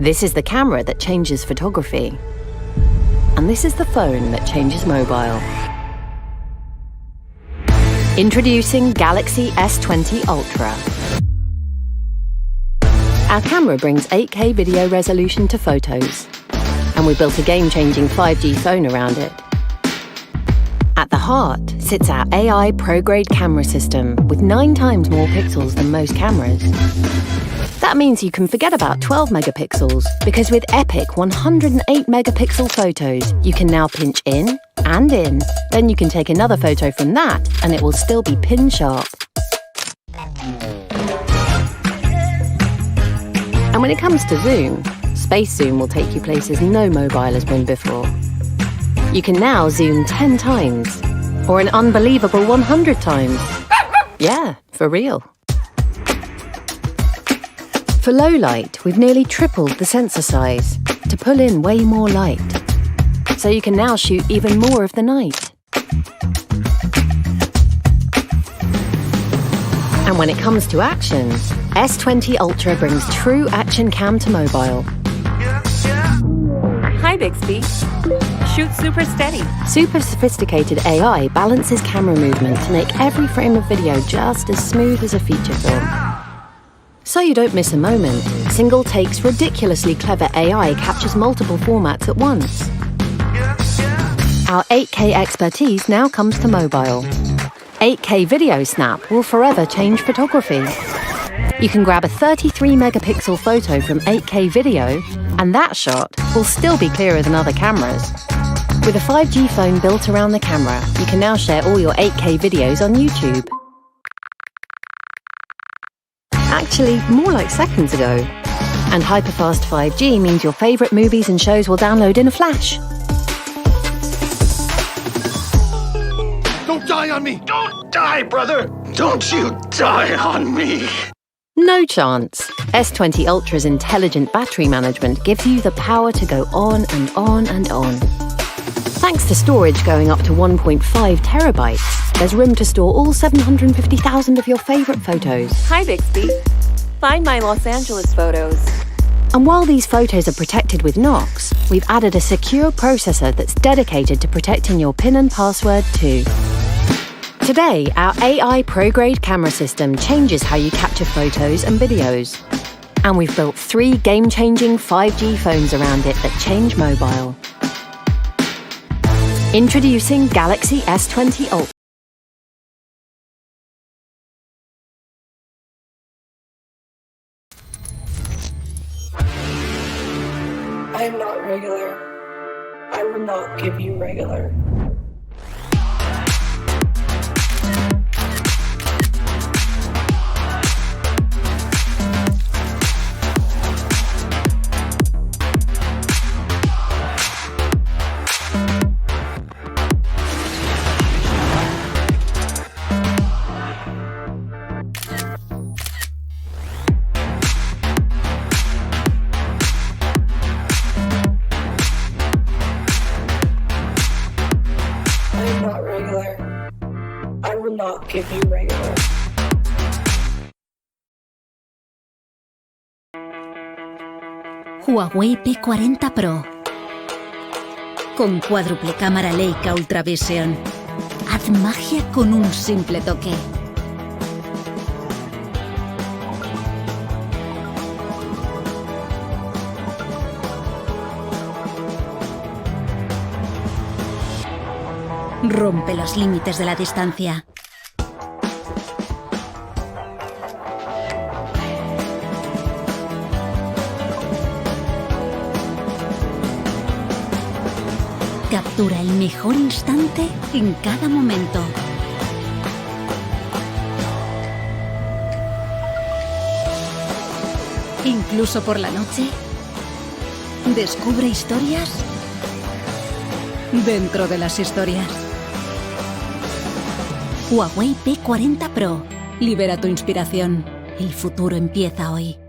This is the camera that changes photography. And this is the phone that changes mobile. Introducing Galaxy S20 Ultra. Our camera brings 8K video resolution to photos, and we built a game-changing 5G phone around it. At the heart sits our AI pro-grade camera system with 9 times more pixels than most cameras. That means you can forget about 12 megapixels, because with epic 108 megapixel photos, you can now pinch in and in. Then you can take another photo from that, and it will still be pin sharp. And when it comes to zoom, Space Zoom will take you places no mobile has been before. You can now zoom 10 times, or an unbelievable 100 times. Yeah, for real. For low light, we've nearly tripled the sensor size to pull in way more light, so you can now shoot even more of the night. And when it comes to action, S20 Ultra brings true action cam to mobile. Hi, Bixby. Shoot super steady. Super sophisticated AI balances camera movement to make every frame of video just as smooth as a feature film. So you don't miss a moment, Single Take's ridiculously clever AI captures multiple formats at once. Our 8K expertise now comes to mobile. 8K Video Snap will forever change photography. You can grab a 33 megapixel photo from 8K video, and that shot will still be clearer than other cameras. With a 5G phone built around the camera, you can now share all your 8K videos on YouTube. Actually, more like seconds ago. And hyperfast 5G means your favourite movies and shows will download in a flash. Don't die on me! Don't die, brother! Don't you die on me! No chance. S20 Ultra's intelligent battery management gives you the power to go on and on and on. Thanks to storage going up to 1.5 terabytes, there's room to store all 750,000 of your favourite photos. Hi, Bixby. Find my Los Angeles photos. And while these photos are protected with Knox, we've added a secure processor that's dedicated to protecting your PIN and password too. Today, our AI pro-grade camera system changes how you capture photos and videos. And we've built 3 game-changing 5G phones around it that change mobile. Introducing Galaxy S20 Ultra. I am not regular. I will not give you regular. I will not give you regular. Huawei P40 Pro. Con cuádruple cámara Leica Ultra Vision. Haz magia con un simple toque. Rompe los límites de la distancia. Captura el mejor instante en cada momento. Incluso por la noche, descubre historias dentro de las historias. Huawei P40 Pro. Libera tu inspiración. El futuro empieza hoy.